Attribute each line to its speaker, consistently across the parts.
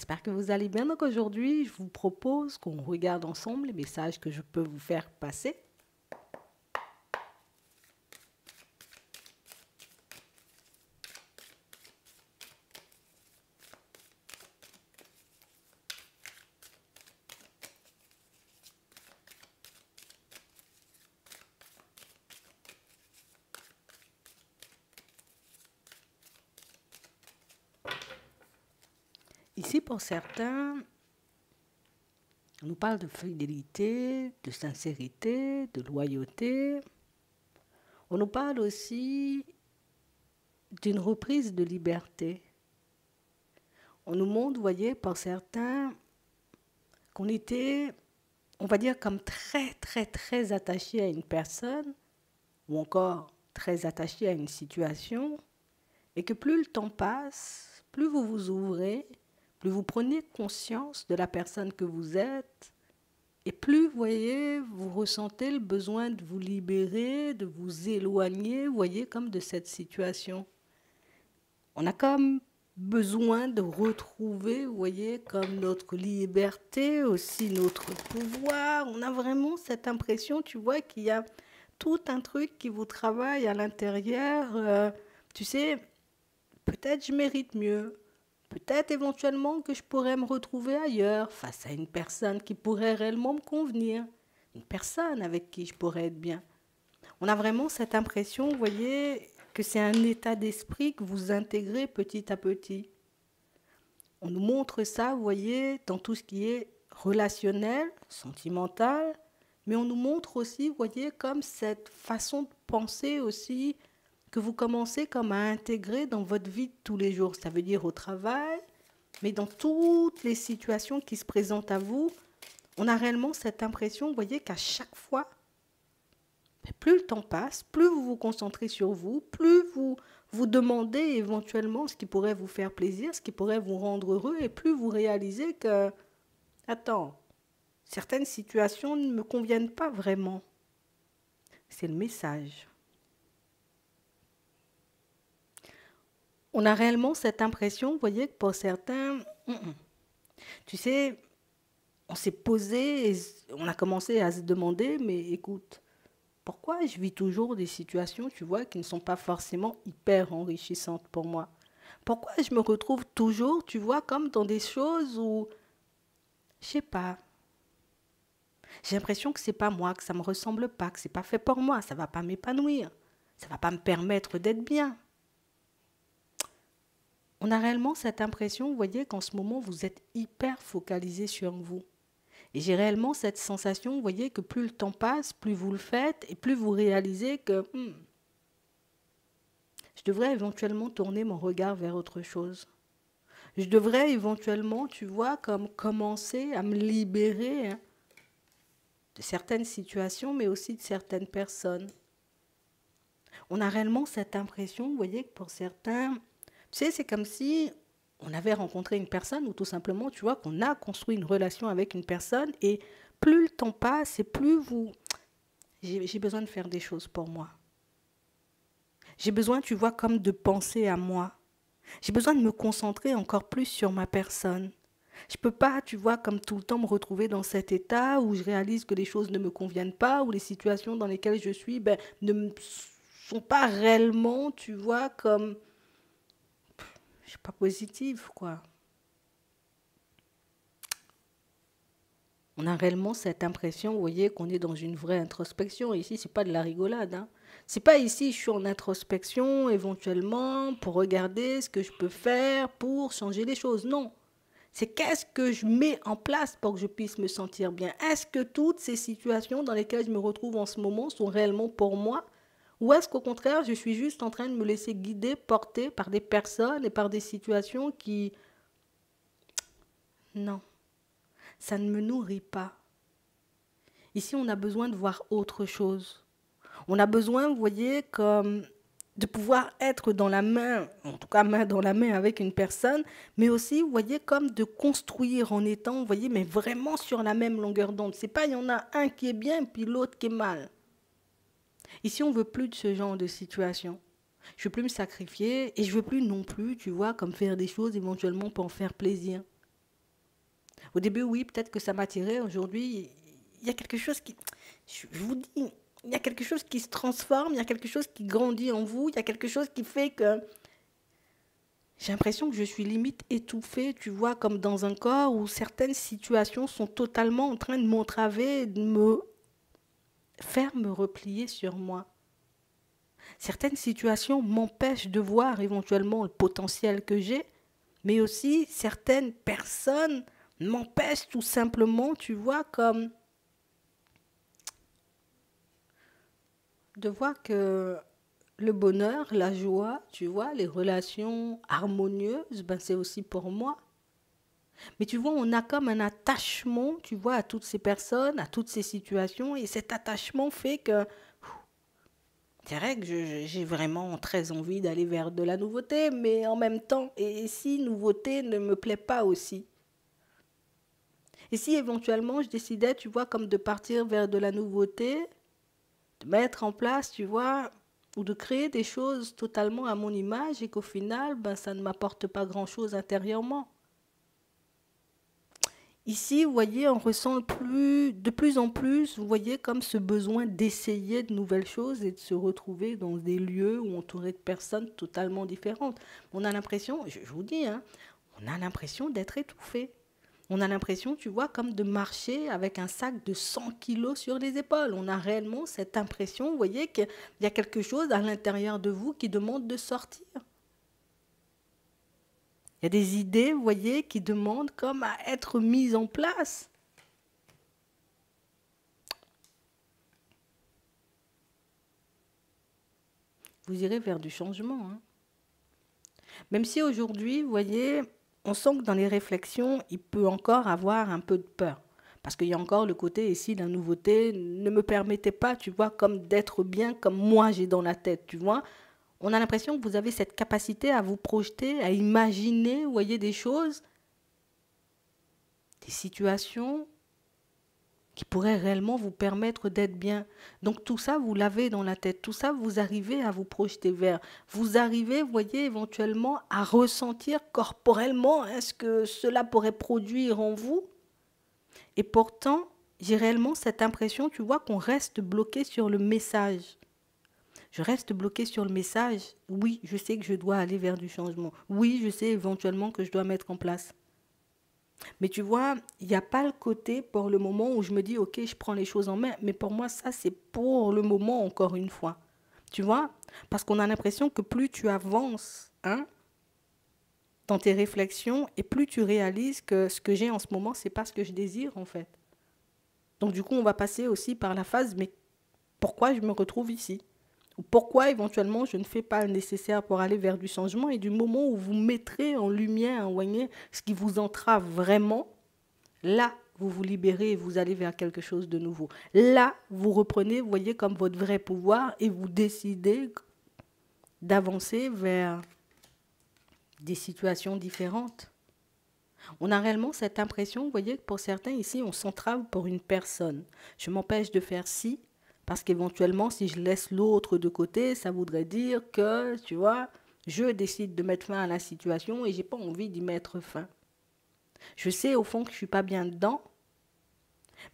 Speaker 1: j'espère que vous allez bien. Donc aujourd'hui, je vous propose qu'on regarde ensemble les messages que je peux vous faire passer. Ici, pour certains, on nous parle de fidélité, de sincérité, de loyauté. On nous parle aussi d'une reprise de liberté. On nous montre, vous voyez, pour certains, qu'on était, on va dire, comme très attaché à une personne, ou encore très attaché à une situation, et que plus le temps passe, plus vous vous ouvrez, plus vous prenez conscience de la personne que vous êtes, et plus, vous voyez, vous ressentez le besoin de vous libérer, de vous éloigner, vous voyez, comme de cette situation. On a comme besoin de retrouver, vous voyez, comme notre liberté, aussi notre pouvoir. On a vraiment cette impression, tu vois, qu'il y a tout un truc qui vous travaille à l'intérieur. Tu sais, peut-être je mérite mieux. Peut-être éventuellement que je pourrais me retrouver ailleurs, face à une personne qui pourrait réellement me convenir, une personne avec qui je pourrais être bien. On a vraiment cette impression, vous voyez, que c'est un état d'esprit que vous intégrez petit à petit. On nous montre ça, vous voyez, dans tout ce qui est relationnel, sentimental, mais on nous montre aussi, vous voyez, comme cette façon de penser aussi que vous commencez comme à intégrer dans votre vie de tous les jours. Ça veut dire au travail, mais dans toutes les situations qui se présentent à vous, on a réellement cette impression, vous voyez, qu'à chaque fois, plus le temps passe, plus vous vous concentrez sur vous, plus vous vous demandez éventuellement ce qui pourrait vous faire plaisir, ce qui pourrait vous rendre heureux, et plus vous réalisez que, attends, certaines situations ne me conviennent pas vraiment. C'est le message. On a réellement cette impression, vous voyez, que pour certains, tu sais, on s'est posé, et on a commencé à se demander, mais écoute, pourquoi je vis toujours des situations, tu vois, qui ne sont pas forcément hyper enrichissantes pour moi? Pourquoi je me retrouve toujours, tu vois, comme dans des choses où, je sais pas, j'ai l'impression que c'est pas moi, que ça me ressemble pas, que c'est pas fait pour moi, ça va pas m'épanouir, ça va pas me permettre d'être bien. On a réellement cette impression, vous voyez, qu'en ce moment, vous êtes hyper focalisé sur vous. Et j'ai réellement cette sensation, vous voyez, que plus le temps passe, plus vous le faites, et plus vous réalisez que je devrais éventuellement tourner mon regard vers autre chose. Je devrais éventuellement, tu vois, comme commencer à me libérer de certaines situations, mais aussi de certaines personnes. On a réellement cette impression, vous voyez, que pour certains, tu sais, c'est comme si on avait rencontré une personne ou tout simplement, tu vois, qu'on a construit une relation avec une personne et plus le temps passe et plus vous... J'ai besoin de faire des choses pour moi. J'ai besoin, tu vois, comme de penser à moi. J'ai besoin de me concentrer encore plus sur ma personne. Je ne peux pas, tu vois, comme tout le temps me retrouver dans cet état où je réalise que les choses ne me conviennent pas, où les situations dans lesquelles je suis ne me sont pas réellement, tu vois, comme, je sais pas, positives, quoi. On a réellement cette impression, vous voyez, qu'on est dans une vraie introspection. Ici, c'est pas de la rigolade. Hein. C'est pas ici, je suis en introspection, éventuellement, pour regarder ce que je peux faire pour changer les choses. Non. C'est qu'est-ce que je mets en place pour que je puisse me sentir bien. Est-ce que toutes ces situations dans lesquelles je me retrouve en ce moment sont réellement pour moi? Ou est-ce qu'au contraire, je suis juste en train de me laisser guider, porter par des personnes et par des situations qui... Non, ça ne me nourrit pas. Ici, on a besoin de voir autre chose. On a besoin, vous voyez, comme de pouvoir être dans la main, en tout cas main dans la main avec une personne, mais aussi, vous voyez, comme de construire en étant, vous voyez, mais vraiment sur la même longueur d'onde. C'est pas, il y en a un qui est bien, puis l'autre qui est mal. Ici, on veut plus de ce genre de situation. Je veux plus me sacrifier et je veux plus non plus, tu vois, comme faire des choses éventuellement pour en faire plaisir. Au début, oui, peut-être que ça m'attirait. Aujourd'hui, il y a quelque chose qui... Je vous dis, il y a quelque chose qui se transforme, il y a quelque chose qui grandit en vous, il y a quelque chose qui fait que j'ai l'impression que je suis limite étouffée, tu vois, comme dans un corps où certaines situations sont totalement en train de m'entraver, de me faire me replier sur moi. Certaines situations m'empêchent de voir éventuellement le potentiel que j'ai, mais aussi certaines personnes m'empêchent tout simplement, tu vois, comme de voir que le bonheur, la joie, tu vois, les relations harmonieuses, ben c'est aussi pour moi. Mais tu vois, on a comme un attachement, tu vois, à toutes ces personnes, à toutes ces situations, et cet attachement fait que c'est vrai que j'ai vraiment très envie d'aller vers de la nouveauté, mais en même temps, et si nouveauté ne me plaît pas aussi? Et si éventuellement je décidais, tu vois, comme de partir vers de la nouveauté, de mettre en place, tu vois, ou de créer des choses totalement à mon image et qu'au final, ben, ça ne m'apporte pas grand-chose intérieurement. Ici, vous voyez, on ressent de plus en plus, vous voyez, comme ce besoin d'essayer de nouvelles choses et de se retrouver dans des lieux où entouré de personnes totalement différentes. On a l'impression, je vous dis, hein, on a l'impression d'être étouffé. On a l'impression, tu vois, comme de marcher avec un sac de 100 kilos sur les épaules. On a réellement cette impression, vous voyez, qu'il y a quelque chose à l'intérieur de vous qui demande de sortir. Il y a des idées, vous voyez, qui demandent comme à être mises en place. Vous irez vers du changement, hein. Même si aujourd'hui, vous voyez, on sent que dans les réflexions, il peut encore avoir un peu de peur. Parce qu'il y a encore le côté ici, la nouveauté ne me permettait pas, tu vois, comme d'être bien comme moi j'ai dans la tête, tu vois. On a l'impression que vous avez cette capacité à vous projeter, à imaginer, vous voyez, des choses, des situations qui pourraient réellement vous permettre d'être bien. Donc tout ça, vous l'avez dans la tête. Tout ça, vous arrivez à vous projeter vers. Vous arrivez, vous voyez, éventuellement à ressentir corporellement hein, ce que cela pourrait produire en vous. Et pourtant, j'ai réellement cette impression, tu vois, qu'on reste bloqué sur le message. Je reste bloqué sur le message. Oui, je sais que je dois aller vers du changement. Oui, je sais éventuellement que je dois mettre en place. Mais tu vois, il n'y a pas le côté pour le moment où je me dis, ok, je prends les choses en main. Mais pour moi, ça, c'est pour le moment, encore une fois. Tu vois? Parce qu'on a l'impression que plus tu avances hein, dans tes réflexions et plus tu réalises que ce que j'ai en ce moment, c'est pas ce que je désire, en fait. Donc, du coup, on va passer aussi par la phase, mais pourquoi je me retrouve ici? Ou pourquoi éventuellement je ne fais pas le nécessaire pour aller vers du changement et du moment où vous mettrez en lumière, voyez, ce qui vous entrave vraiment, là, vous vous libérez et vous allez vers quelque chose de nouveau. Là, vous reprenez, vous voyez, comme votre vrai pouvoir et vous décidez d'avancer vers des situations différentes. On a réellement cette impression, vous voyez, que pour certains ici, on s'entrave pour une personne. Je m'empêche de faire ci, parce qu'éventuellement, si je laisse l'autre de côté, ça voudrait dire que, tu vois, je décide de mettre fin à la situation et j'ai pas envie d'y mettre fin. Je sais au fond que je suis pas bien dedans,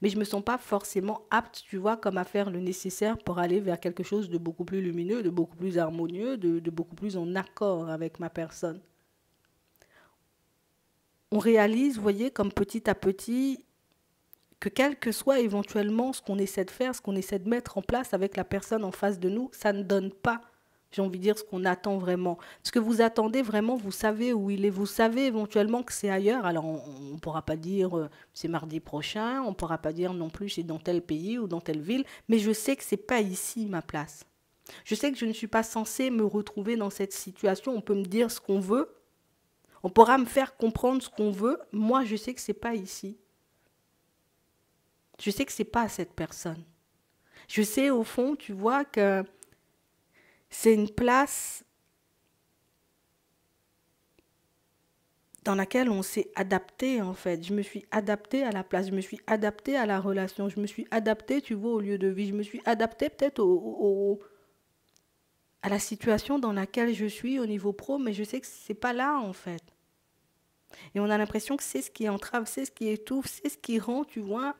Speaker 1: mais je me sens pas forcément apte, tu vois, comme à faire le nécessaire pour aller vers quelque chose de beaucoup plus lumineux, de beaucoup plus harmonieux, de beaucoup plus en accord avec ma personne. On réalise, vous voyez, comme petit à petit, que quel que soit éventuellement ce qu'on essaie de faire, ce qu'on essaie de mettre en place avec la personne en face de nous, ça ne donne pas, j'ai envie de dire, ce qu'on attend vraiment. Ce que vous attendez vraiment, vous savez où il est, vous savez éventuellement que c'est ailleurs. Alors on ne pourra pas dire c'est mardi prochain, on ne pourra pas dire non plus c'est dans tel pays ou dans telle ville, mais je sais que ce n'est pas ici ma place. Je sais que je ne suis pas censée me retrouver dans cette situation, on peut me dire ce qu'on veut, on pourra me faire comprendre ce qu'on veut, moi je sais que ce n'est pas ici. Je sais que ce n'est pas cette personne. Je sais au fond, tu vois, que c'est une place dans laquelle on s'est adapté en fait. Je me suis adaptée à la place, je me suis adaptée à la relation, je me suis adaptée, tu vois, au lieu de vie, je me suis adaptée peut-être à la situation dans laquelle je suis au niveau pro, mais je sais que c'est pas là en fait. Et on a l'impression que c'est ce qui entrave, c'est ce qui étouffe, c'est ce qui rend, tu vois,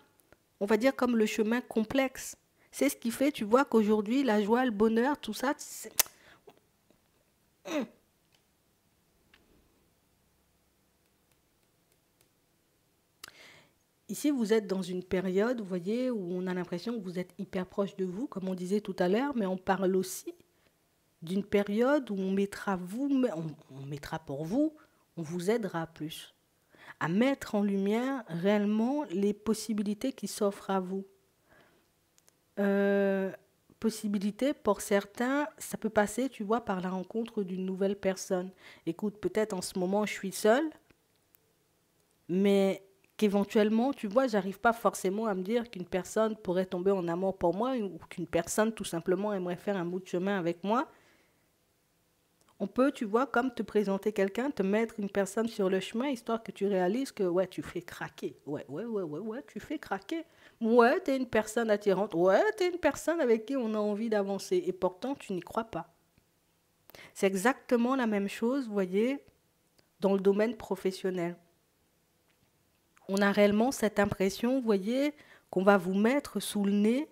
Speaker 1: on va dire comme le chemin complexe. C'est ce qui fait, tu vois, qu'aujourd'hui, la joie, le bonheur, tout ça, ici, vous êtes dans une période, vous voyez, où on a l'impression que vous êtes hyper proche de vous, comme on disait tout à l'heure, mais on parle aussi d'une période où on mettra on mettra pour vous, on vous aidera plus à mettre en lumière réellement les possibilités qui s'offrent à vous. Euh, Possibilités, pour certains, ça peut passer, tu vois, par la rencontre d'une nouvelle personne. Écoute, peut-être en ce moment, je suis seule, mais qu'éventuellement, tu vois, j'arrive pas forcément à me dire qu'une personne pourrait tomber en amour pour moi ou qu'une personne, tout simplement, aimerait faire un bout de chemin avec moi. On peut, tu vois, comme te présenter quelqu'un, te mettre une personne sur le chemin, histoire que tu réalises que, ouais, tu fais craquer. Ouais, tu fais craquer. Ouais, t'es une personne attirante. Ouais, t'es une personne avec qui on a envie d'avancer. Et pourtant, tu n'y crois pas. C'est exactement la même chose, vous voyez, dans le domaine professionnel. On a réellement cette impression, vous voyez, qu'on va vous mettre sous le nez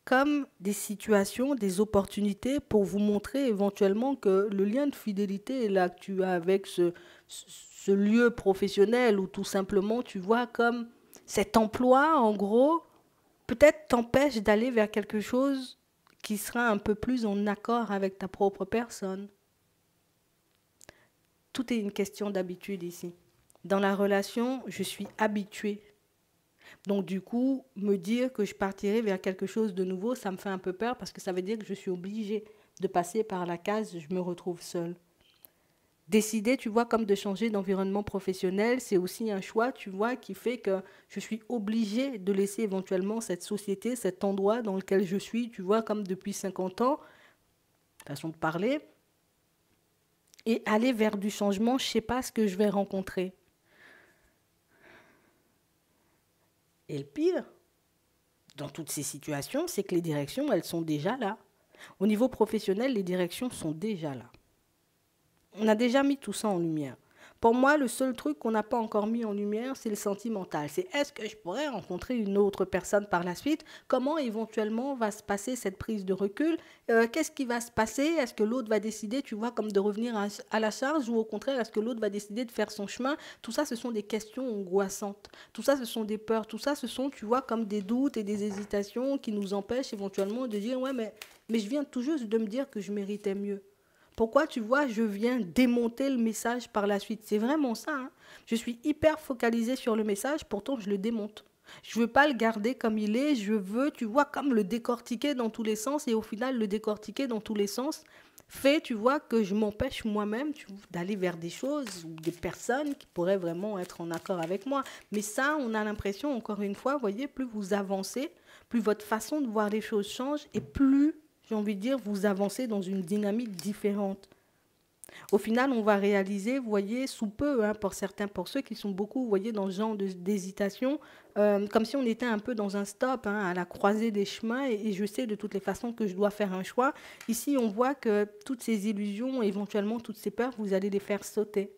Speaker 1: comme des situations, des opportunités pour vous montrer éventuellement que le lien de fidélité là que tu as avec ce lieu professionnel ou tout simplement, tu vois, comme cet emploi, en gros, peut-être t'empêche d'aller vers quelque chose qui sera un peu plus en accord avec ta propre personne. Tout est une question d'habitude ici. Dans la relation, je suis habituée. Donc du coup, me dire que je partirai vers quelque chose de nouveau, ça me fait un peu peur parce que ça veut dire que je suis obligée de passer par la case, je me retrouve seule. Décider, tu vois, comme de changer d'environnement professionnel, c'est aussi un choix, tu vois, qui fait que je suis obligée de laisser éventuellement cette société, cet endroit dans lequel je suis, tu vois, comme depuis 50 ans, façon de parler, et aller vers du changement, je ne sais pas ce que je vais rencontrer. Et le pire, dans toutes ces situations, c'est que les directions, elles sont déjà là. Au niveau professionnel, les directions sont déjà là. On a déjà mis tout ça en lumière. Pour moi, le seul truc qu'on n'a pas encore mis en lumière, c'est le sentimental. C'est est-ce que je pourrais rencontrer une autre personne par la suite? Comment éventuellement va se passer cette prise de recul? Qu'est-ce qui va se passer? Est-ce que l'autre va décider, tu vois, comme de revenir à la charge ou au contraire, est-ce que l'autre va décider de faire son chemin? Tout ça, ce sont des questions angoissantes. Tout ça, ce sont des peurs. Tout ça, ce sont, tu vois, comme des doutes et des hésitations qui nous empêchent éventuellement de dire, ouais, mais je viens tout juste de me dire que je méritais mieux. Pourquoi, tu vois, je viens démonter le message par la suite? C'est vraiment ça. Hein. Je suis hyper focalisée sur le message, pourtant je le démonte. Je ne veux pas le garder comme il est, je veux, tu vois, comme le décortiquer dans tous les sens et au final, le décortiquer dans tous les sens fait, tu vois, que je m'empêche moi-même d'aller vers des choses ou des personnes qui pourraient vraiment être en accord avec moi. Mais ça, on a l'impression, encore une fois, vous voyez, plus vous avancez, plus votre façon de voir les choses change et plus j'ai envie de dire, vous avancez dans une dynamique différente. Au final, on va réaliser, vous voyez, sous peu, hein, pour certains, pour ceux qui sont beaucoup, vous voyez, dans ce genre d'hésitation, comme si on était un peu dans un stop, hein, à la croisée des chemins, et je sais de toutes les façons que je dois faire un choix. Ici, on voit que toutes ces illusions, éventuellement toutes ces peurs, vous allez les faire sauter.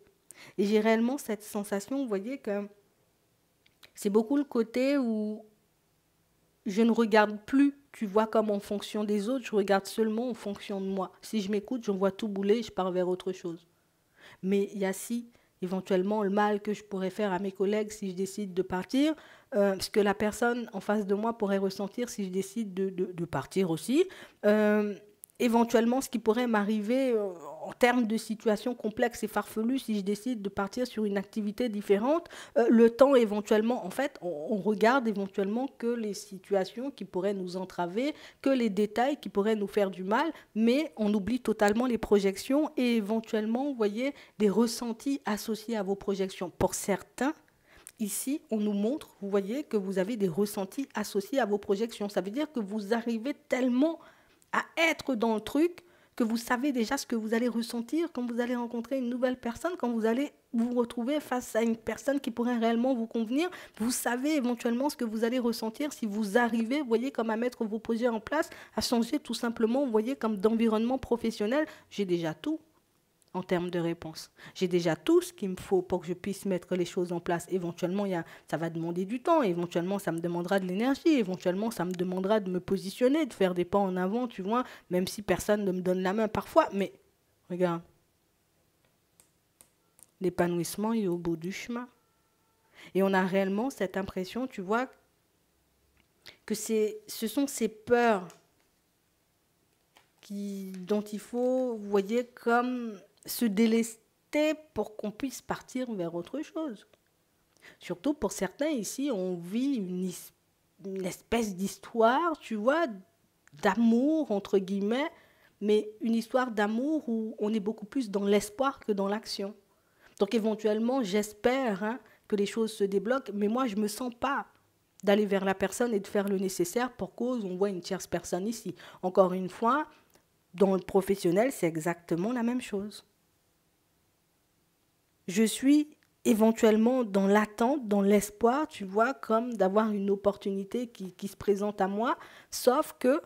Speaker 1: Et j'ai réellement cette sensation, vous voyez, que c'est beaucoup le côté où je ne regarde plus, tu vois, comme en fonction des autres, je regarde seulement en fonction de moi. Si je m'écoute, je vois tout bouler, je pars vers autre chose. Mais il y a si, éventuellement, le mal que je pourrais faire à mes collègues si je décide de partir, ce que la personne en face de moi pourrait ressentir si je décide de partir aussi. Euh, Éventuellement, ce qui pourrait m'arriver en termes de situation complexe et farfelue si je décide de partir sur une activité différente, le temps éventuellement, en fait, on regarde éventuellement que les situations qui pourraient nous entraver, que les détails qui pourraient nous faire du mal, mais on oublie totalement les projections et éventuellement, vous voyez, des ressentis associés à vos projections. Pour certains, ici, on nous montre, vous voyez, que vous avez des ressentis associés à vos projections. Ça veut dire que vous arrivez tellement à être dans le truc que vous savez déjà ce que vous allez ressentir quand vous allez rencontrer une nouvelle personne, quand vous allez vous retrouver face à une personne qui pourrait réellement vous convenir. Vous savez éventuellement ce que vous allez ressentir si vous arrivez, vous voyez, comme à mettre vos projets en place, à changer tout simplement, vous voyez, comme d'environnement professionnel. J'ai déjà tout. en termes de réponse. J'ai déjà tout ce qu'il me faut pour que je puisse mettre les choses en place. Éventuellement, ça va demander du temps. Éventuellement, ça me demandera de l'énergie. Éventuellement, ça me demandera de me positionner, de faire des pas en avant, tu vois, même si personne ne me donne la main parfois. Mais regarde, l'épanouissement est au bout du chemin. Et on a réellement cette impression, tu vois, que ce sont ces peurs dont il faut, vous voyez, comme se délester pour qu'on puisse partir vers autre chose. Surtout pour certains ici, on vit une espèce d'histoire, tu vois, d'amour, entre guillemets, mais une histoire d'amour où on est beaucoup plus dans l'espoir que dans l'action. Donc éventuellement, j'espère que les choses se débloquent, mais moi, je ne me sens pas d'aller vers la personne et de faire le nécessaire pour cause on voit une tierce personne ici. Encore une fois, dans le professionnel, c'est exactement la même chose. Je suis éventuellement dans l'attente, dans l'espoir, tu vois, comme d'avoir une opportunité qui se présente à moi, sauf que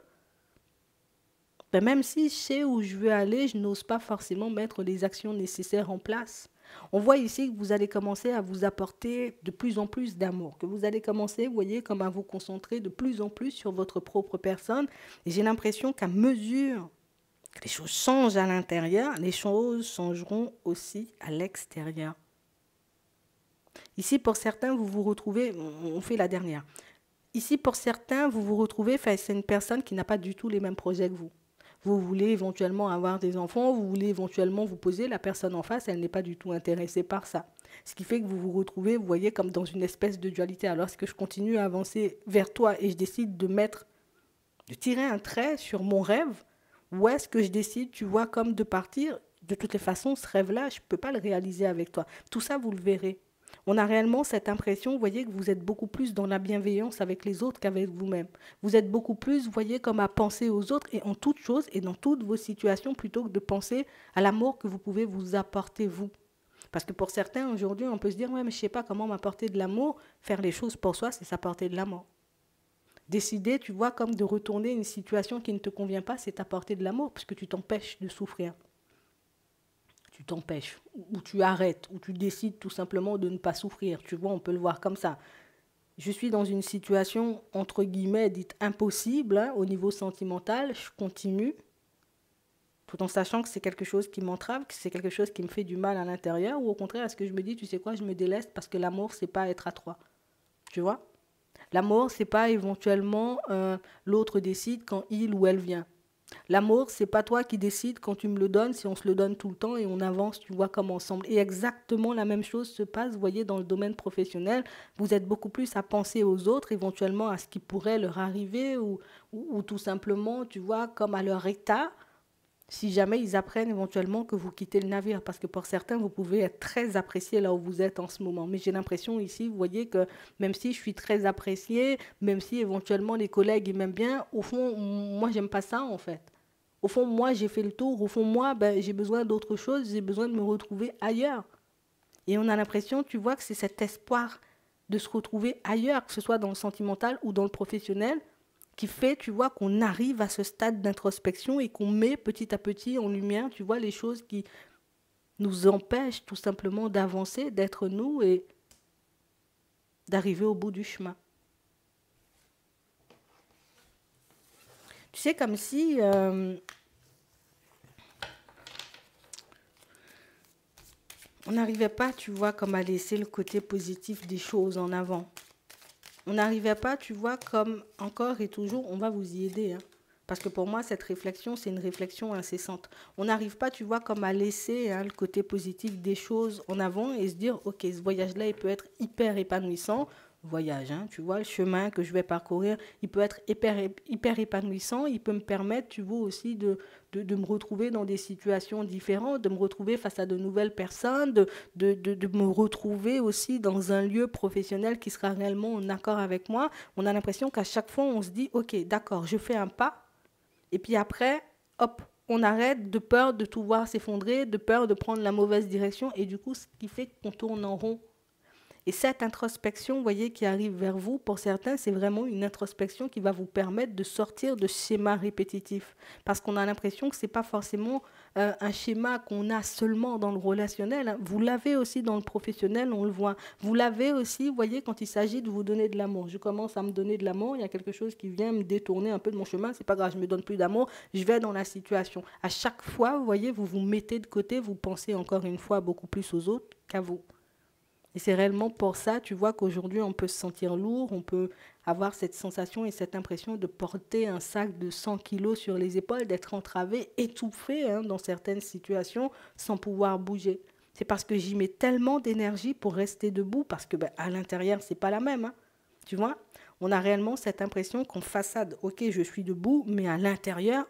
Speaker 1: même si je sais où je veux aller, je n'ose pas forcément mettre les actions nécessaires en place. On voit ici que vous allez commencer à vous apporter de plus en plus d'amour, que vous allez commencer, vous voyez, comme à vous concentrer de plus en plus sur votre propre personne. Et j'ai l'impression qu'à mesure que les choses changent à l'intérieur, les choses changeront aussi à l'extérieur. Ici, pour certains, vous vous retrouvez, on fait la dernière. Ici, pour certains, vous vous retrouvez face à une personne qui n'a pas du tout les mêmes projets que vous. Vous voulez éventuellement avoir des enfants, vous voulez éventuellement vous poser, la personne en face, elle n'est pas du tout intéressée par ça. Ce qui fait que vous vous retrouvez, vous voyez, comme dans une espèce de dualité. Alors, est-ce que je continue à avancer vers toi et je décide de tirer un trait sur mon rêve, ou est-ce que je décide, tu vois, comme de partir? De toutes les façons, ce rêve-là, je ne peux pas le réaliser avec toi. Tout ça, vous le verrez. On a réellement cette impression, vous voyez, que vous êtes beaucoup plus dans la bienveillance avec les autres qu'avec vous-même. Vous êtes beaucoup plus, vous voyez, comme à penser aux autres et en toutes choses et dans toutes vos situations plutôt que de penser à l'amour que vous pouvez vous apporter vous. Parce que pour certains, aujourd'hui, on peut se dire, ouais, mais je ne sais pas comment m'apporter de l'amour. Faire les choses pour soi, c'est s'apporter de l'amour. Décider, tu vois, comme de retourner une situation qui ne te convient pas, c'est t'apporter de l'amour puisque tu t'empêches de souffrir. Tu t'empêches, ou tu arrêtes, ou tu décides tout simplement de ne pas souffrir. Tu vois, on peut le voir comme ça. Je suis dans une situation, entre guillemets, dite impossible, au niveau sentimental, je continue, tout en sachant que c'est quelque chose qui m'entrave, que c'est quelque chose qui me fait du mal à l'intérieur, ou au contraire, est-ce que je me dis, tu sais quoi, je me déleste parce que l'amour, c'est pas être à trois. Tu vois? L'amour, c'est pas éventuellement l'autre décide quand il ou elle vient. L'amour, c'est pas toi qui décides quand tu me le donnes, si on se le donne tout le temps et on avance, tu vois, comme ensemble. Et exactement la même chose se passe, vous voyez, dans le domaine professionnel. Vous êtes beaucoup plus à penser aux autres, éventuellement à ce qui pourrait leur arriver ou tout simplement, tu vois, comme à leur état, si jamais ils apprennent éventuellement que vous quittez le navire. Parce que pour certains, vous pouvez être très apprécié là où vous êtes en ce moment. Mais j'ai l'impression ici, vous voyez, que même si je suis très appréciée, même si éventuellement les collègues m'aiment bien, au fond, moi, j'aime pas ça en fait. Au fond, moi, j'ai fait le tour. Au fond, moi, j'ai besoin d'autre chose. J'ai besoin de me retrouver ailleurs. Et on a l'impression, tu vois, que c'est cet espoir de se retrouver ailleurs, que ce soit dans le sentimental ou dans le professionnel, qui fait, tu vois, qu'on arrive à ce stade d'introspection et qu'on met petit à petit en lumière, tu vois, les choses qui nous empêchent tout simplement d'avancer, d'être nous et d'arriver au bout du chemin. Tu sais, comme si on n'arrivait pas, tu vois, comme à laisser le côté positif des choses en avant. On n'arrivait pas, tu vois, comme encore et toujours, on va vous y aider. Parce que pour moi, cette réflexion, c'est une réflexion incessante. On n'arrive pas, tu vois, comme à laisser le côté positif des choses en avant et se dire, ok, ce voyage-là, il peut être hyper épanouissant. Voyage, tu vois, le chemin que je vais parcourir, il peut être hyper épanouissant. Il peut me permettre, tu vois, aussi de me retrouver dans des situations différentes, de me retrouver face à de nouvelles personnes, de me retrouver aussi dans un lieu professionnel qui sera réellement en accord avec moi. On a l'impression qu'à chaque fois, on se dit, ok, d'accord, je fais un pas, et puis après, hop, on arrête de peur de tout voir s'effondrer, de peur de prendre la mauvaise direction, et du coup, ce qui fait qu'on tourne en rond. Et cette introspection, vous voyez, qui arrive vers vous, pour certains, c'est vraiment une introspection qui va vous permettre de sortir de schémas répétitifs. Parce qu'on a l'impression que ce n'est pas forcément un schéma qu'on a seulement dans le relationnel, hein. Vous l'avez aussi dans le professionnel, on le voit. Vous l'avez aussi, vous voyez, quand il s'agit de vous donner de l'amour. Je commence à me donner de l'amour, il y a quelque chose qui vient me détourner un peu de mon chemin, c'est pas grave, je me donne plus d'amour, je vais dans la situation. À chaque fois, vous voyez, vous vous mettez de côté, vous pensez encore une fois beaucoup plus aux autres qu'à vous. Et c'est réellement pour ça, tu vois, qu'aujourd'hui, on peut se sentir lourd, on peut avoir cette sensation et cette impression de porter un sac de 100 kilos sur les épaules, d'être entravé, étouffé, hein, dans certaines situations, sans pouvoir bouger. C'est parce que j'y mets tellement d'énergie pour rester debout, parce que ben, à l'intérieur, c'est pas la même, hein. Tu vois, on a réellement cette impression qu'en façade, ok, je suis debout, mais à l'intérieur,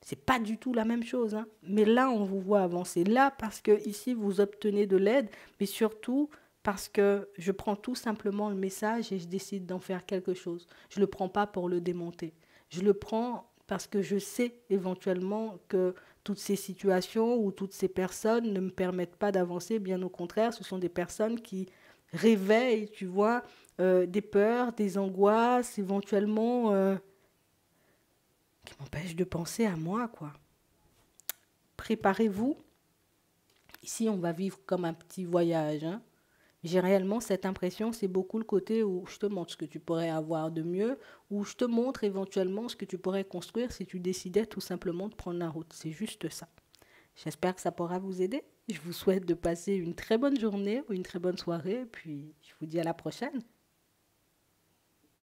Speaker 1: c'est pas du tout la même chose, hein. Mais là, on vous voit avancer. Là, parce que ici, vous obtenez de l'aide, mais surtout parce que je prends tout simplement le message et je décide d'en faire quelque chose. Je ne le prends pas pour le démonter. Je le prends parce que je sais éventuellement que toutes ces situations ou toutes ces personnes ne me permettent pas d'avancer. Bien au contraire, ce sont des personnes qui réveillent, tu vois, des peurs, des angoisses, éventuellement, qui m'empêchent de penser à moi, quoi. Préparez-vous. Ici, on va vivre comme un petit voyage, hein. J'ai réellement cette impression, c'est beaucoup le côté où je te montre ce que tu pourrais avoir de mieux, où je te montre éventuellement ce que tu pourrais construire si tu décidais tout simplement de prendre la route. C'est juste ça. J'espère que ça pourra vous aider. Je vous souhaite de passer une très bonne journée ou une très bonne soirée, puis je vous dis à la prochaine.